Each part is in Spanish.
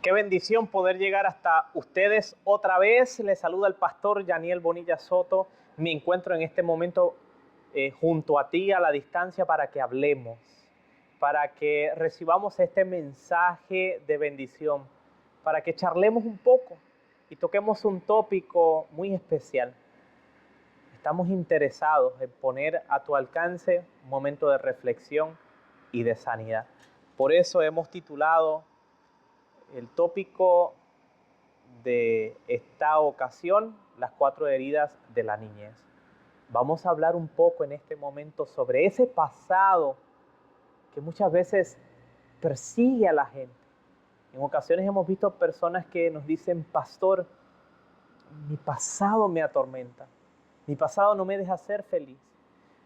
Qué bendición poder llegar hasta ustedes otra vez. Les saluda el pastor Yaniel Bonilla Soto. Me encuentro en este momento junto a ti a la distancia para que hablemos, para que recibamos este mensaje de bendición, para que charlemos un poco y toquemos un tópico muy especial. Estamos interesados en poner a tu alcance un momento de reflexión y de sanidad. Por eso hemos titulado el tópico de esta ocasión, las 4 heridas de la niñez. Vamos a hablar un poco en este momento sobre ese pasado que muchas veces persigue a la gente. En ocasiones hemos visto personas que nos dicen: pastor, mi pasado me atormenta, mi pasado no me deja ser feliz,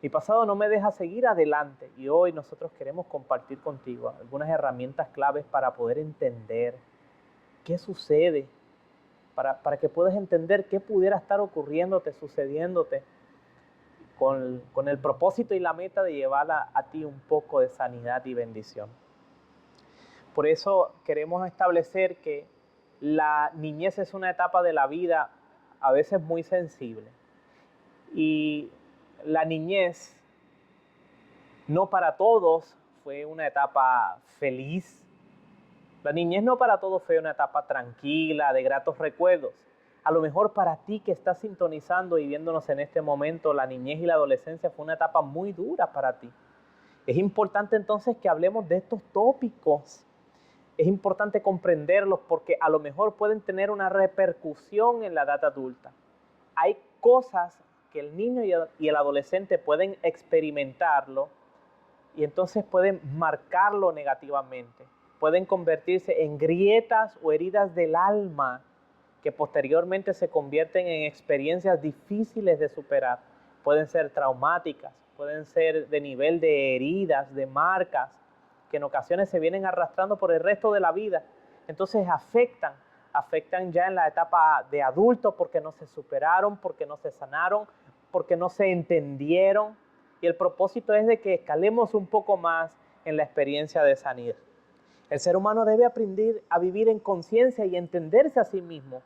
mi pasado no me deja seguir adelante. Y hoy nosotros queremos compartir contigo algunas herramientas claves para poder entender qué sucede, para que puedas entender qué pudiera estar ocurriéndote, sucediéndote, con el propósito y la meta de llevar a ti un poco de sanidad y bendición. Por eso queremos establecer que la niñez es una etapa de la vida a veces muy sensible. Y la niñez no para todos fue una etapa feliz. La niñez no para todos fue una etapa tranquila, de gratos recuerdos. A lo mejor para ti que estás sintonizando y viéndonos en este momento, la niñez y la adolescencia fue una etapa muy dura para ti. Es importante entonces que hablemos de estos tópicos. Es importante comprenderlos porque a lo mejor pueden tener una repercusión en la edad adulta. Hay cosas que el niño y el adolescente pueden experimentarlo y entonces pueden marcarlo negativamente. Pueden convertirse en grietas o heridas del alma que posteriormente se convierten en experiencias difíciles de superar. Pueden ser traumáticas, pueden ser de nivel de heridas, de marcas, que en ocasiones se vienen arrastrando por el resto de la vida. Entonces afectan ya en la etapa de adulto porque no se superaron, porque no se sanaron, porque no se entendieron. Y el propósito es de que escalemos un poco más en la experiencia de sanidad. El ser humano debe aprender a vivir en conciencia y entenderse a sí mismo.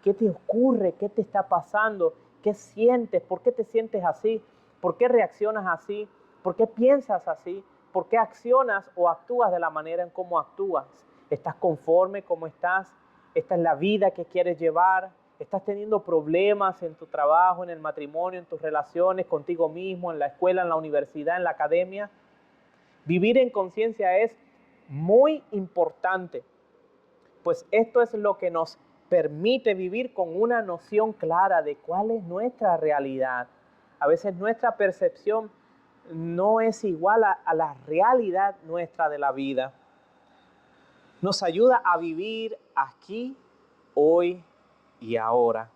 ¿Qué te ocurre? ¿Qué te está pasando? ¿Qué sientes? ¿Por qué te sientes así? ¿Por qué reaccionas así? ¿Por qué piensas así? ¿Por qué accionas o actúas de la manera en cómo actúas? ¿Estás conforme cómo estás? ¿Esta es la vida que quieres llevar? ¿Estás teniendo problemas en tu trabajo, en el matrimonio, en tus relaciones contigo mismo, en la escuela, en la universidad, en la academia? Vivir en conciencia es muy importante, pues esto es lo que nos permite vivir con una noción clara de cuál es nuestra realidad. A veces nuestra percepción no es igual a la realidad nuestra de la vida. Nos ayuda a vivir aquí, hoy y ahora.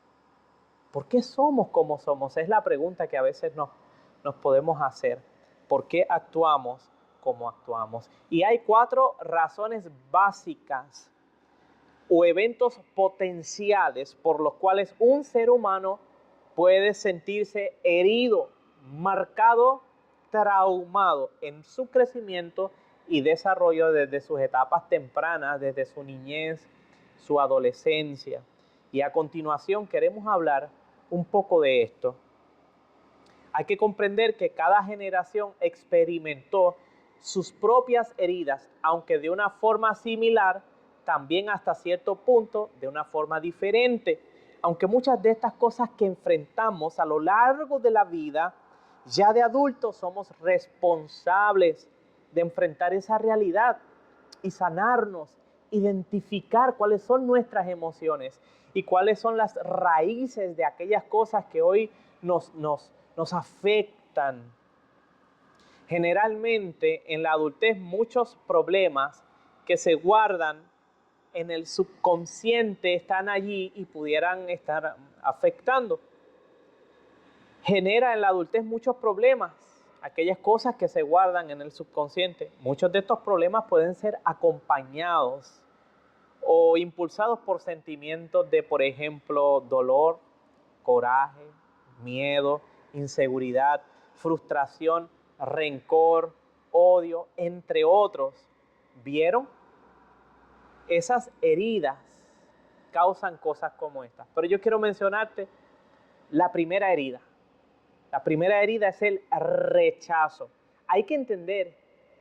¿Por qué somos como somos? Es la pregunta que a veces nos podemos hacer. ¿Por qué actuamos como actuamos? Y hay 4 razones básicas o eventos potenciales por los cuales un ser humano puede sentirse herido, marcado, traumado en su crecimiento y desarrollo desde sus etapas tempranas, desde su niñez, su adolescencia. Y a continuación queremos hablar un poco de esto. Hay que comprender que cada generación experimentó sus propias heridas, aunque de una forma similar, también hasta cierto punto de una forma diferente. Aunque muchas de estas cosas que enfrentamos a lo largo de la vida, ya de adultos somos responsables de enfrentar esa realidad y sanarnos, identificar cuáles son nuestras emociones y cuáles son las raíces de aquellas cosas que hoy nos afectan. Generalmente en la adultez muchos problemas que se guardan en el subconsciente están allí y pudieran estar afectando. Genera en la adultez muchos problemas, aquellas cosas que se guardan en el subconsciente. Muchos de estos problemas pueden ser acompañados o impulsados por sentimientos de, por ejemplo, dolor, coraje, miedo, inseguridad, frustración, rencor, odio, entre otros. ¿Vieron? Esas heridas causan cosas como estas. Pero yo quiero mencionarte la primera herida. La primera herida es el rechazo. Hay que entender,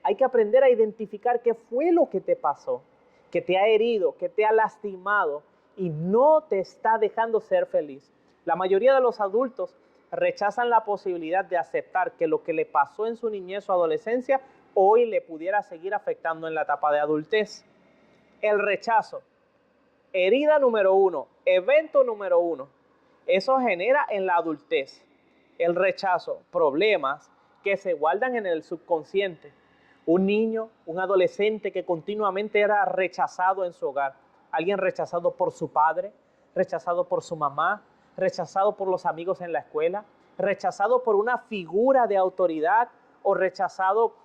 hay que aprender a identificar qué fue lo que te pasó, que te ha herido, que te ha lastimado y no te está dejando ser feliz. La mayoría de los adultos rechazan la posibilidad de aceptar que lo que le pasó en su niñez o adolescencia hoy le pudiera seguir afectando en la etapa de adultez. El rechazo, herida número 1, evento número 1, eso genera en la adultez. El rechazo, problemas que se guardan en el subconsciente. Un niño, un adolescente que continuamente era rechazado en su hogar. Alguien rechazado por su padre, rechazado por su mamá, rechazado por los amigos en la escuela, rechazado por una figura de autoridad o rechazado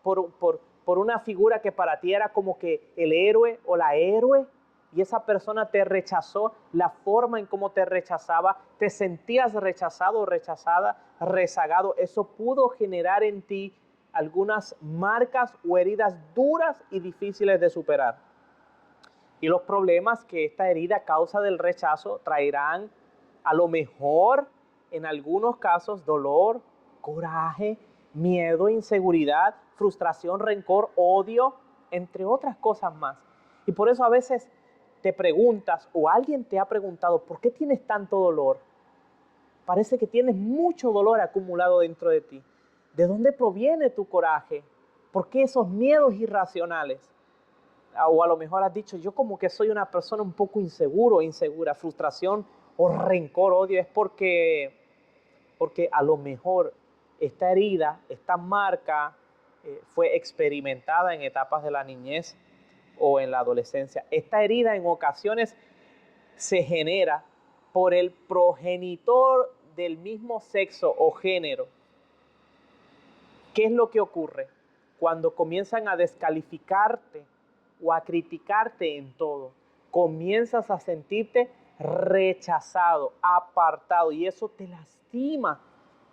por una figura que para ti era como que el héroe o la héroe. Y esa persona te rechazó, la forma en cómo te rechazaba, te sentías rechazado o rechazada, rezagado. Eso pudo generar en ti algunas marcas o heridas duras y difíciles de superar. Y los problemas que esta herida a causa del rechazo traerán a lo mejor en algunos casos dolor, coraje, miedo, inseguridad, frustración, rencor, odio, entre otras cosas más. Y por eso a veces te preguntas o alguien te ha preguntado, ¿por qué tienes tanto dolor? Parece que tienes mucho dolor acumulado dentro de ti. ¿De dónde proviene tu coraje? ¿Por qué esos miedos irracionales? O a lo mejor has dicho, yo como que soy una persona un poco inseguro, insegura, frustración o rencor, odio, es porque a lo mejor esta herida, esta marca fue experimentada en etapas de la niñez o en la adolescencia. Esta herida en ocasiones se genera por el progenitor del mismo sexo o género. ¿Qué es lo que ocurre? Cuando comienzan a descalificarte o a criticarte en todo, comienzas a sentirte rechazado, apartado, y eso te lastima.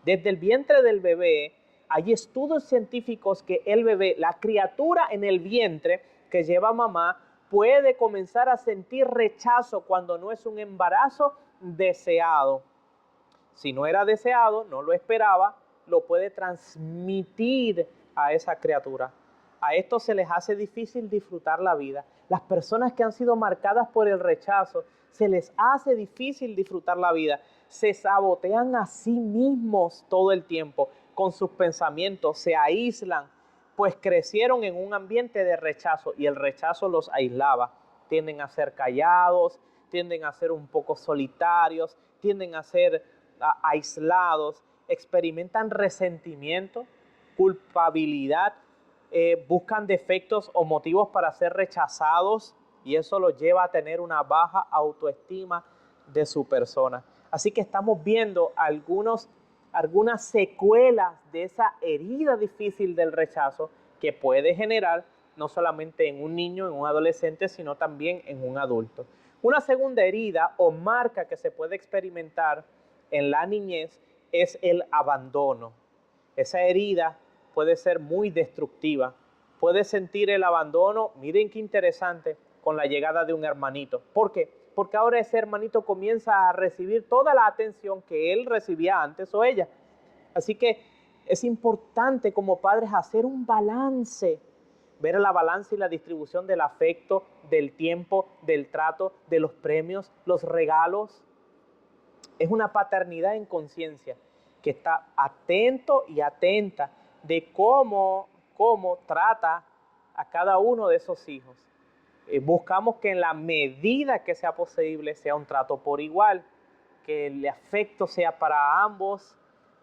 Desde el vientre del bebé, hay estudios científicos que el bebé, la criatura en el vientre que lleva mamá, puede comenzar a sentir rechazo cuando no es un embarazo deseado. Si no era deseado, no lo esperaba, lo puede transmitir a esa criatura. A esto se les hace difícil disfrutar la vida. Las personas que han sido marcadas por el rechazo, se les hace difícil disfrutar la vida. Se sabotean a sí mismos todo el tiempo con sus pensamientos, se aíslan, pues crecieron en un ambiente de rechazo y el rechazo los aislaba. Tienden a ser callados, tienden a ser un poco solitarios, tienden a ser aislados, experimentan resentimiento, culpabilidad, buscan defectos o motivos para ser rechazados y eso los lleva a tener una baja autoestima de su persona. Así que estamos viendo algunas secuelas de esa herida difícil del rechazo que puede generar no solamente en un niño, en un adolescente, sino también en un adulto. Una segunda herida o marca que se puede experimentar en la niñez es el abandono. Esa herida puede ser muy destructiva. Puedes sentir el abandono, miren qué interesante, con la llegada de un hermanito. ¿Por qué? Porque ahora ese hermanito comienza a recibir toda la atención que él recibía antes o ella. Así que es importante como padres hacer un balance, ver la balanza y la distribución del afecto, del tiempo, del trato, de los premios, los regalos. Es una paternidad en conciencia que está atento y atenta de cómo trata a cada uno de esos hijos. Buscamos que en la medida que sea posible sea un trato por igual, que el afecto sea para ambos,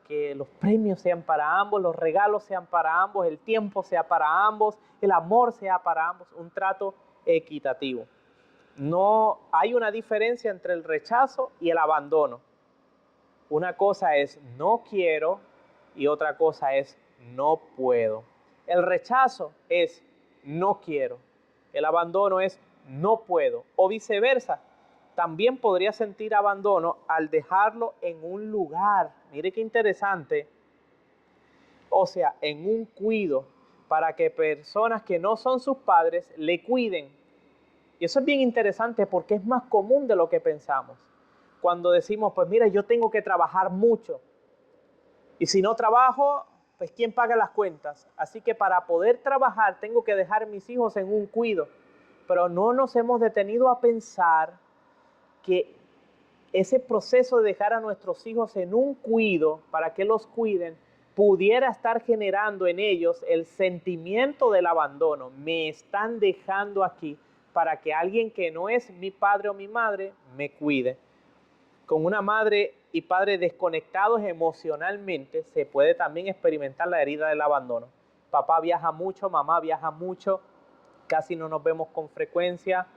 que los premios sean para ambos, los regalos sean para ambos, el tiempo sea para ambos, el amor sea para ambos, un trato equitativo. No hay una diferencia entre el rechazo y el abandono. Una cosa es no quiero y otra cosa es no puedo. El rechazo es no quiero. El abandono es no puedo. O viceversa. También podría sentir abandono al dejarlo en un lugar. Mire qué interesante. O sea, en un cuido para que personas que no son sus padres le cuiden. Y eso es bien interesante porque es más común de lo que pensamos. Cuando decimos, pues mira, yo tengo que trabajar mucho. Y si no trabajo, pues ¿quién paga las cuentas? Así que para poder trabajar tengo que dejar a mis hijos en un cuido. Pero no nos hemos detenido a pensar que ese proceso de dejar a nuestros hijos en un cuido para que los cuiden pudiera estar generando en ellos el sentimiento del abandono. Me están dejando aquí para que alguien que no es mi padre o mi madre me cuide. Con una madre y padre desconectados emocionalmente se puede también experimentar la herida del abandono. Papá viaja mucho, mamá viaja mucho, casi no nos vemos con frecuencia.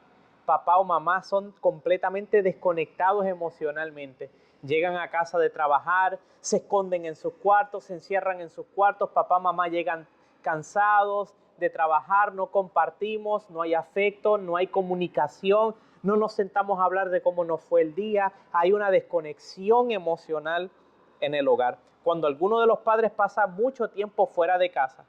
Papá o mamá son completamente desconectados emocionalmente. Llegan a casa de trabajar, se esconden en sus cuartos, se encierran en sus cuartos. Papá, mamá llegan cansados de trabajar, no compartimos, no hay afecto, no hay comunicación, no nos sentamos a hablar de cómo nos fue el día. Hay una desconexión emocional en el hogar. Cuando alguno de los padres pasa mucho tiempo fuera de casa,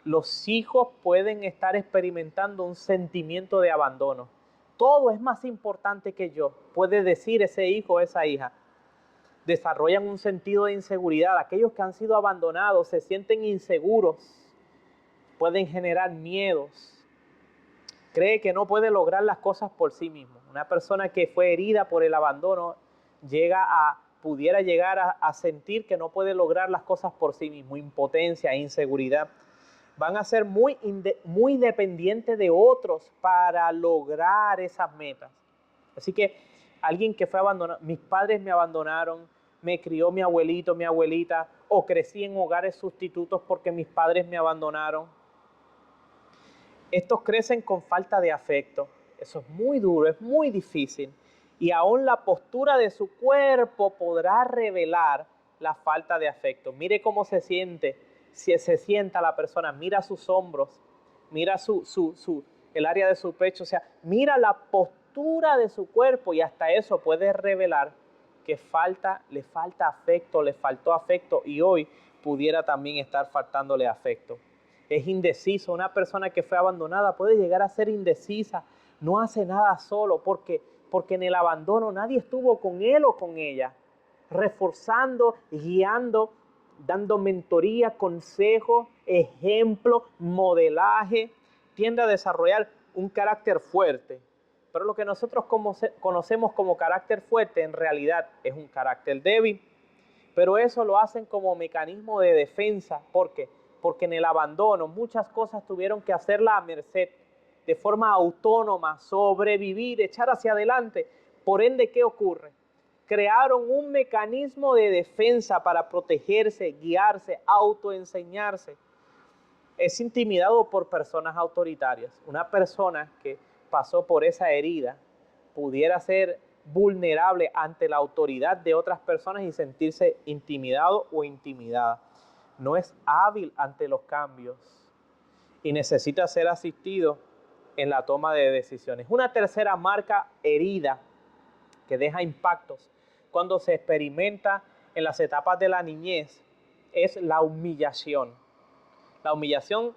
los hijos pueden estar experimentando un sentimiento de abandono. Todo es más importante que yo, puede decir ese hijo o esa hija. Desarrollan un sentido de inseguridad. Aquellos que han sido abandonados se sienten inseguros, pueden generar miedos. Cree que no puede lograr las cosas por sí mismo. Una persona que fue herida por el abandono pudiera llegar a sentir que no puede lograr las cosas por sí mismo. Impotencia, inseguridad. Van a ser muy dependientes de otros para lograr esas metas. Así que alguien que fue abandonado, mis padres me abandonaron, me crió mi abuelito, mi abuelita, o crecí en hogares sustitutos porque mis padres me abandonaron. Estos crecen con falta de afecto. Eso es muy duro, es muy difícil. Y aún la postura de su cuerpo podrá revelar la falta de afecto. Mire cómo se siente, si se sienta la persona, mira sus hombros, mira el área de su pecho, o sea, mira la postura de su cuerpo y hasta eso puede revelar que le falta afecto, le faltó afecto y hoy pudiera también estar faltándole afecto. Es indeciso. Una persona que fue abandonada puede llegar a ser indecisa, no hace nada solo porque en el abandono nadie estuvo con él o con ella, reforzando, guiando, dando mentoría, consejo, ejemplo, modelaje. Tiende a desarrollar un carácter fuerte. Pero lo que nosotros conocemos como carácter fuerte en realidad es un carácter débil. Pero eso lo hacen como mecanismo de defensa. ¿Por qué? Porque en el abandono muchas cosas tuvieron que hacerla a merced, de forma autónoma, sobrevivir, echar hacia adelante. Por ende, ¿qué ocurre? Crearon un mecanismo de defensa para protegerse, guiarse, autoenseñarse. Es intimidado por personas autoritarias. Una persona que pasó por esa herida pudiera ser vulnerable ante la autoridad de otras personas y sentirse intimidado o intimidada. No es hábil ante los cambios y necesita ser asistido en la toma de decisiones. Una tercera marca herida que deja impactos cuando se experimenta en las etapas de la niñez es la humillación. La humillación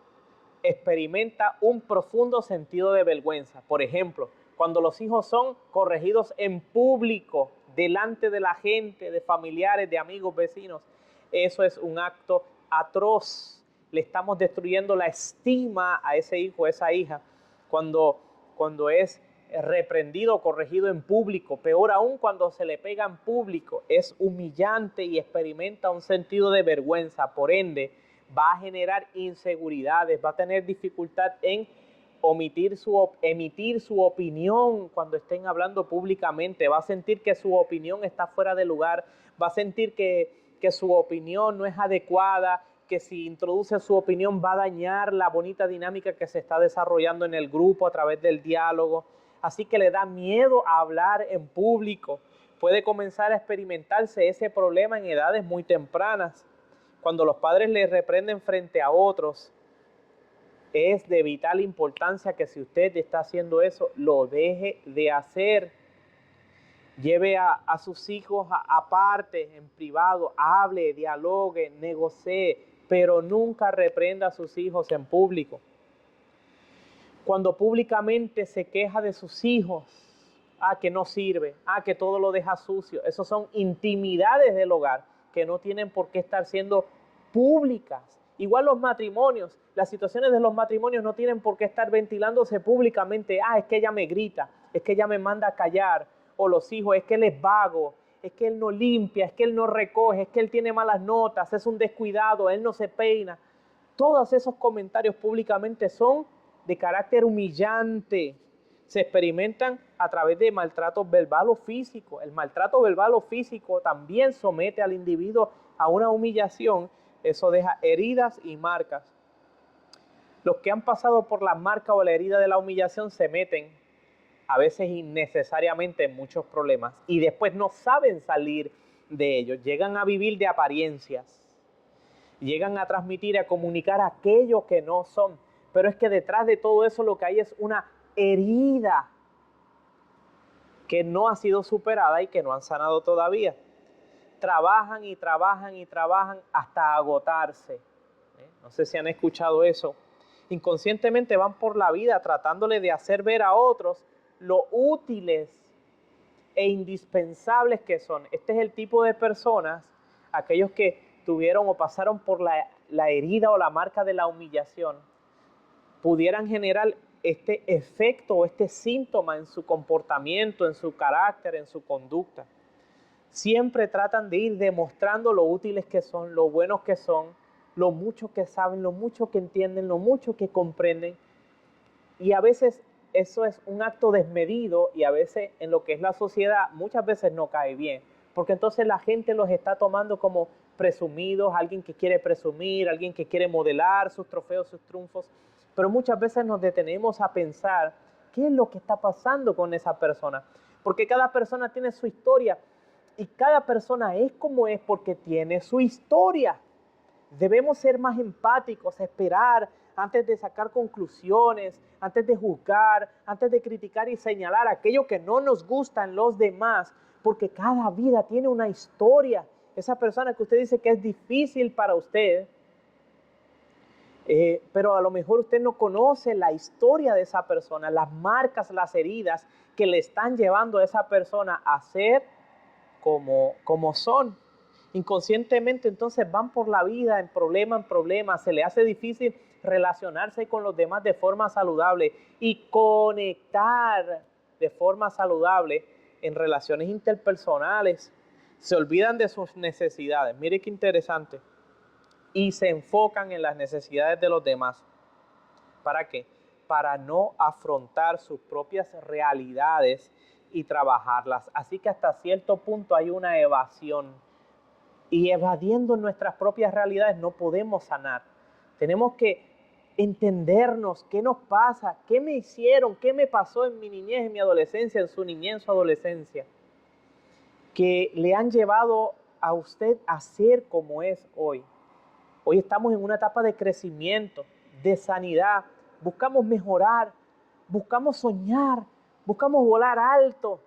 experimenta un profundo sentido de vergüenza. Por ejemplo, cuando los hijos son corregidos en público, delante de la gente, de familiares, de amigos, vecinos, eso es un acto atroz. Le estamos destruyendo la estima a ese hijo, a esa hija, cuando es reprendido o corregido en público. Peor aún cuando se le pega en público. Es humillante y experimenta un sentido de vergüenza. Por ende, va a generar inseguridades, va a tener dificultad en emitir su opinión cuando estén hablando públicamente, va a sentir que su opinión está fuera de lugar, va a sentir que su opinión no es adecuada, que si introduce su opinión va a dañar la bonita dinámica que se está desarrollando en el grupo a través del diálogo. Así que le da miedo a hablar en público. Puede comenzar a experimentarse ese problema en edades muy tempranas. Cuando los padres le reprenden frente a otros, es de vital importancia que si usted está haciendo eso, lo deje de hacer. Lleve a sus hijos aparte, en privado, hable, dialogue, negocie, pero nunca reprenda a sus hijos en público. Cuando públicamente se queja de sus hijos, que no sirve, que todo lo deja sucio. Esos son intimidades del hogar que no tienen por qué estar siendo públicas. Igual los matrimonios, las situaciones de los matrimonios no tienen por qué estar ventilándose públicamente. Es que ella me grita, es que ella me manda a callar, o los hijos, es que él es vago, es que él no limpia, es que él no recoge, es que él tiene malas notas, es un descuidado, él no se peina. Todos esos comentarios públicamente son de carácter humillante. Se experimentan a través de maltrato verbal o físico. El maltrato verbal o físico también somete al individuo a una humillación. Eso deja heridas y marcas. Los que han pasado por la marca o la herida de la humillación se meten a veces innecesariamente en muchos problemas y después no saben salir de ellos. Llegan a vivir de apariencias. Llegan a transmitir y a comunicar aquello que no son. Pero es que detrás de todo eso lo que hay es una herida que no ha sido superada y que no han sanado todavía. Trabajan y trabajan y trabajan hasta agotarse. No sé si han escuchado eso. Inconscientemente van por la vida tratándole de hacer ver a otros lo útiles e indispensables que son. Este es el tipo de personas, aquellos que tuvieron o pasaron por la herida o la marca de la humillación, pudieran generar este efecto o este síntoma en su comportamiento, en su carácter, en su conducta. Siempre tratan de ir demostrando lo útiles que son, lo buenos que son, lo mucho que saben, lo mucho que entienden, lo mucho que comprenden. Y a veces eso es un acto desmedido y a veces en lo que es la sociedad muchas veces no cae bien. Porque entonces la gente los está tomando como presumidos, alguien que quiere presumir, alguien que quiere modelar sus trofeos, sus triunfos. Pero muchas veces nos detenemos a pensar qué es lo que está pasando con esa persona. Porque cada persona tiene su historia y cada persona es como es porque tiene su historia. Debemos ser más empáticos, esperar antes de sacar conclusiones, antes de juzgar, antes de criticar y señalar aquello que no nos gusta en los demás, porque cada vida tiene una historia. Esa persona que usted dice que es difícil para usted, pero a lo mejor usted no conoce la historia de esa persona, las marcas, las heridas que le están llevando a esa persona a ser como son. Inconscientemente entonces van por la vida en problema, se le hace difícil relacionarse con los demás de forma saludable y conectar de forma saludable en relaciones interpersonales. Se olvidan de sus necesidades, mire qué interesante, y se enfocan en las necesidades de los demás. ¿Para qué? Para no afrontar sus propias realidades y trabajarlas. Así que hasta cierto punto hay una evasión. Y evadiendo nuestras propias realidades no podemos sanar. Tenemos que entendernos qué nos pasa, qué me hicieron, qué me pasó en mi niñez, en mi adolescencia, en su niñez, en su adolescencia, que le han llevado a usted a ser como es hoy. Hoy estamos en una etapa de crecimiento, de sanidad. Buscamos mejorar, buscamos soñar, buscamos volar alto,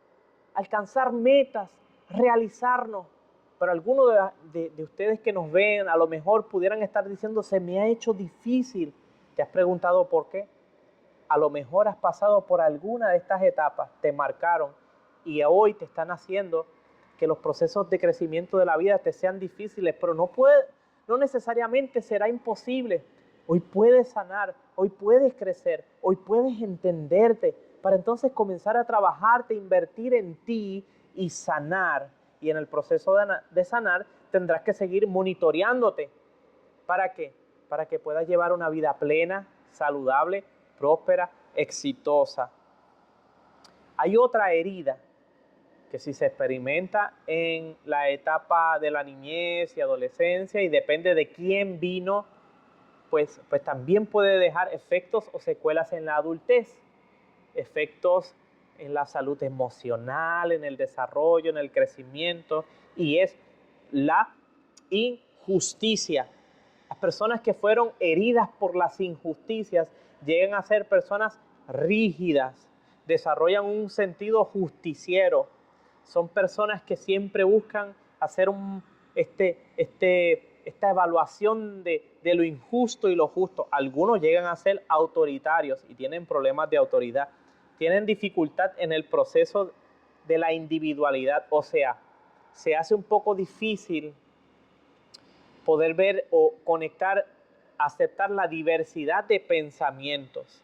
alcanzar metas, realizarnos. Pero algunos de ustedes que nos ven a lo mejor pudieran estar diciendo, se me ha hecho difícil. ¿Te has preguntado por qué? A lo mejor has pasado por alguna de estas etapas, te marcaron y hoy te están haciendo que los procesos de crecimiento de la vida te sean difíciles, pero no necesariamente será imposible. Hoy puedes sanar, hoy puedes crecer, hoy puedes entenderte para entonces comenzar a trabajarte, invertir en ti y sanar. Y en el proceso de sanar tendrás que seguir monitoreándote. ¿Para qué? Para que puedas llevar una vida plena, saludable, próspera, exitosa. Hay otra herida que si se experimenta en la etapa de la niñez y adolescencia y depende de quién vino, pues también puede dejar efectos o secuelas en la adultez, efectos en la salud emocional, en el desarrollo, en el crecimiento, y es la injusticia. Las personas que fueron heridas por las injusticias llegan a ser personas rígidas, desarrollan un sentido justiciero, son personas que siempre buscan hacer esta evaluación de lo injusto y lo justo. Algunos llegan a ser autoritarios y tienen problemas de autoridad. Tienen dificultad en el proceso de la individualidad. O sea, se hace un poco difícil poder ver o conectar, aceptar la diversidad de pensamientos,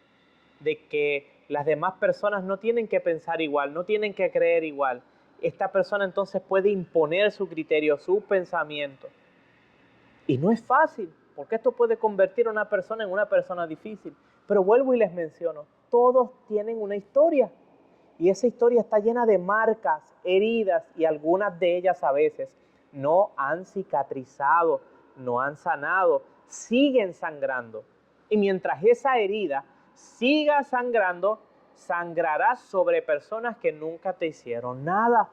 de que las demás personas no tienen que pensar igual, no tienen que creer igual. Esta persona entonces puede imponer su criterio, su pensamiento. Y no es fácil, porque esto puede convertir a una persona en una persona difícil. Pero vuelvo y les menciono, todos tienen una historia. Y esa historia está llena de marcas, heridas, y algunas de ellas a veces no han cicatrizado, no han sanado, siguen sangrando. Y mientras esa herida siga sangrando, sangrará sobre personas que nunca te hicieron nada.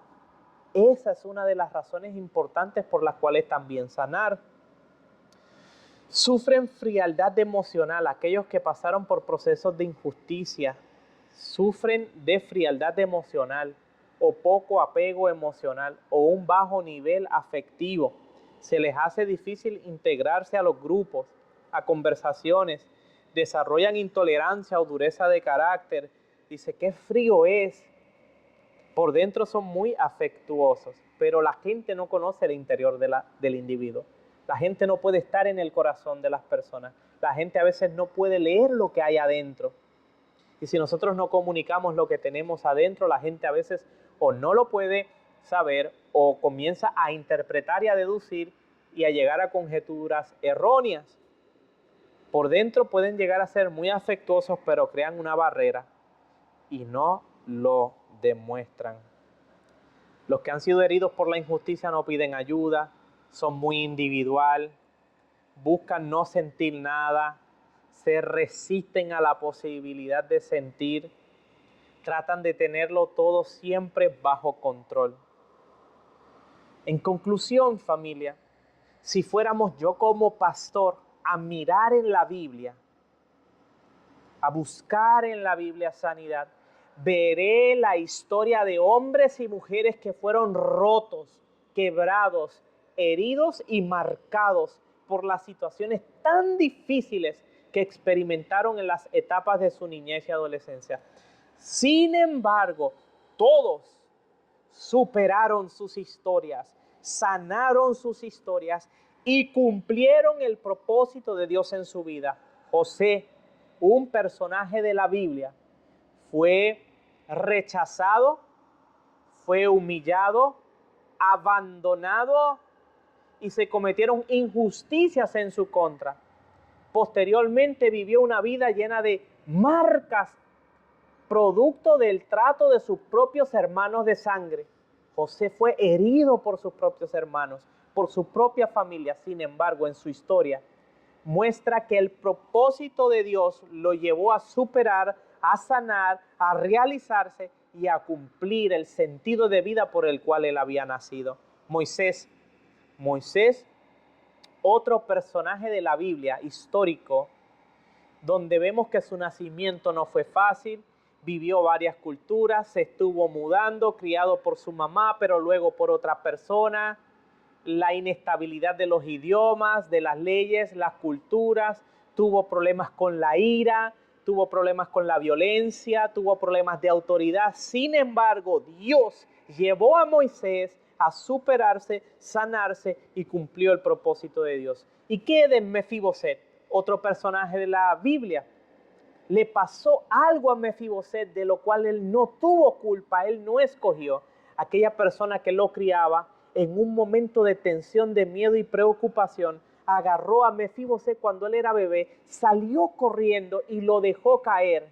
Esa es una de las razones importantes por las cuales también sanar. Sufren frialdad emocional, aquellos que pasaron por procesos de injusticia, sufren de frialdad emocional o poco apego emocional o un bajo nivel afectivo. Se les hace difícil integrarse a los grupos, a conversaciones, desarrollan intolerancia o dureza de carácter. Dice, qué frío es. Por dentro son muy afectuosos, pero la gente no conoce el interior del individuo. La gente no puede estar en el corazón de las personas. La gente a veces no puede leer lo que hay adentro. Y si nosotros no comunicamos lo que tenemos adentro, la gente a veces o no lo puede saber o comienza a interpretar y a deducir y a llegar a conjeturas erróneas. Por dentro pueden llegar a ser muy afectuosos, pero crean una barrera y no lo demuestran. Los que han sido heridos por la injusticia no piden ayuda, son muy individual, buscan no sentir nada, se resisten a la posibilidad de sentir, tratan de tenerlo todo siempre bajo control. En conclusión, familia, si fuéramos yo como pastor a mirar en la Biblia, a buscar en la Biblia sanidad, veré la historia de hombres y mujeres que fueron rotos, quebrados, heridos y marcados por las situaciones tan difíciles que experimentaron en las etapas de su niñez y adolescencia. Sin embargo, todos superaron sus historias, sanaron sus historias y cumplieron el propósito de Dios en su vida. José, un personaje de la Biblia, fue rechazado, fue humillado, abandonado y se cometieron injusticias en su contra. Posteriormente vivió una vida llena de marcas, producto del trato de sus propios hermanos de sangre. José fue herido por sus propios hermanos, por su propia familia. Sin embargo, en su historia muestra que el propósito de Dios lo llevó a superar, a sanar, a realizarse y a cumplir el sentido de vida por el cual él había nacido. Moisés, otro personaje de la Biblia histórico, donde vemos que su nacimiento no fue fácil, vivió varias culturas, se estuvo mudando, criado por su mamá, pero luego por otra persona, la inestabilidad de los idiomas, de las leyes, las culturas, tuvo problemas con la ira, tuvo problemas con la violencia, tuvo problemas de autoridad. Sin embargo, Dios llevó a Moisés a superarse, sanarse y cumplió el propósito de Dios. ¿Y qué de Mefiboset, otro personaje de la Biblia? Le pasó algo a Mefiboset de lo cual él no tuvo culpa, él no escogió. Aquella persona que lo criaba, en un momento de tensión, de miedo y preocupación, agarró a Mefiboset cuando él era bebé, salió corriendo y lo dejó caer.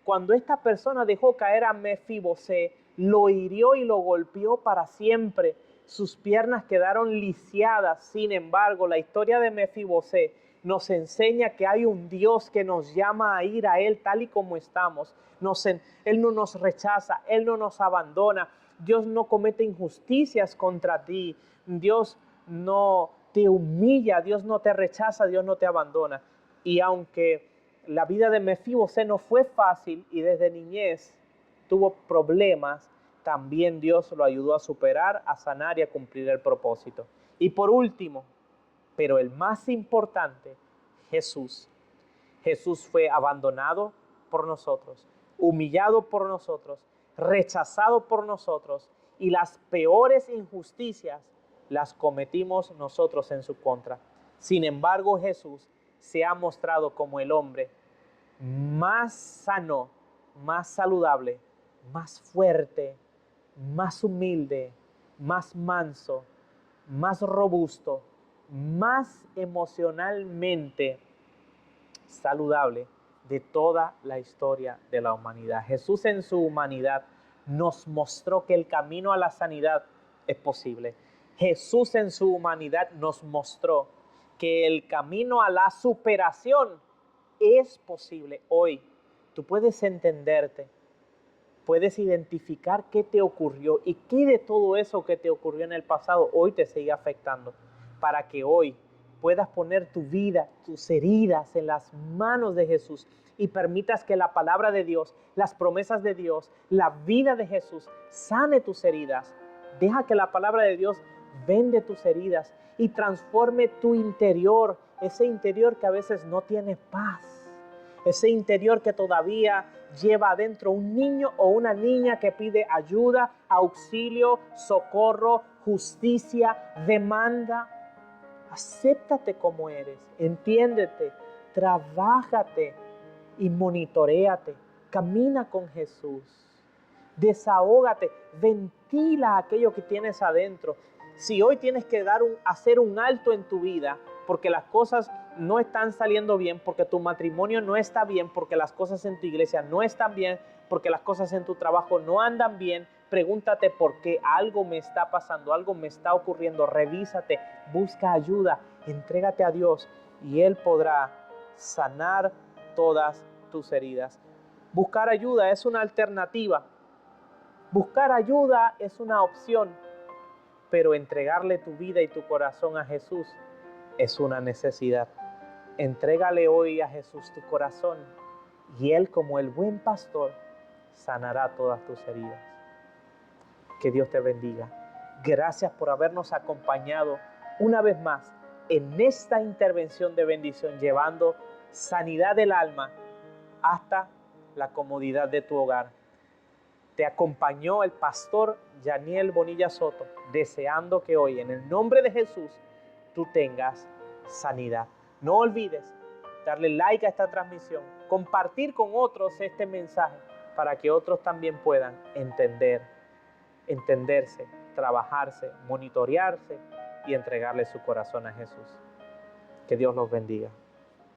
Cuando esta persona dejó caer a Mefiboset, lo hirió y lo golpeó para siempre. Sus piernas quedaron lisiadas. Sin embargo, la historia de Mefiboset nos enseña que hay un Dios que nos llama a ir a Él tal y como estamos. Él no nos rechaza, Él no nos abandona. Dios no comete injusticias contra ti. Dios no te humilla, Dios no te rechaza, Dios no te abandona. Y aunque la vida de Mefiboset no fue fácil y desde niñez tuvo problemas, también Dios lo ayudó a superar, a sanar y a cumplir el propósito. Y por último, Pero el más importante, Jesús. Jesús fue abandonado por nosotros, humillado por nosotros, rechazado por nosotros, y las peores injusticias las cometimos nosotros en su contra. Sin embargo, Jesús se ha mostrado como el hombre más sano, más saludable, más fuerte, más humilde, más manso, más robusto, más emocionalmente saludable de toda la historia de la humanidad. Jesús en su humanidad nos mostró que el camino a la sanidad es posible. Jesús en su humanidad nos mostró que el camino a la superación es posible. Hoy tú puedes entenderte, puedes identificar qué te ocurrió y qué de todo eso que te ocurrió en el pasado hoy te sigue afectando, para que hoy puedas poner tu vida, tus heridas en las manos de Jesús y permitas que la palabra de Dios, las promesas de Dios, la vida de Jesús sane tus heridas. Deja que la palabra de Dios vende tus heridas y transforme tu interior, ese interior que a veces no tiene paz, ese interior que todavía lleva adentro un niño o una niña que pide ayuda, auxilio, socorro, justicia, demanda. Acéptate como eres, entiéndete, trabájate y monitoréate. Camina con Jesús. Desahógate, ventila aquello que tienes adentro. Si hoy tienes que hacer un alto en tu vida porque las cosas no están saliendo bien, porque tu matrimonio no está bien, porque las cosas en tu iglesia no están bien, porque las cosas en tu trabajo no andan bien, pregúntate por qué. Algo me está pasando, algo me está ocurriendo. Revísate, busca ayuda, entrégate a Dios y Él podrá sanar todas tus heridas. Buscar ayuda es una alternativa. Buscar ayuda es una opción, pero entregarle tu vida y tu corazón a Jesús es una necesidad. Entrégale hoy a Jesús tu corazón y Él, como el buen pastor, sanará todas tus heridas. Que Dios te bendiga. Gracias por habernos acompañado una vez más en esta intervención de bendición, llevando sanidad del alma hasta la comodidad de tu hogar. Te acompañó el pastor Yaniel Bonilla Soto, deseando que hoy, en el nombre de Jesús, tú tengas sanidad. No olvides darle like a esta transmisión, compartir con otros este mensaje para que otros también puedan entenderse, trabajarse, monitorearse y entregarle su corazón a Jesús. Que Dios los bendiga.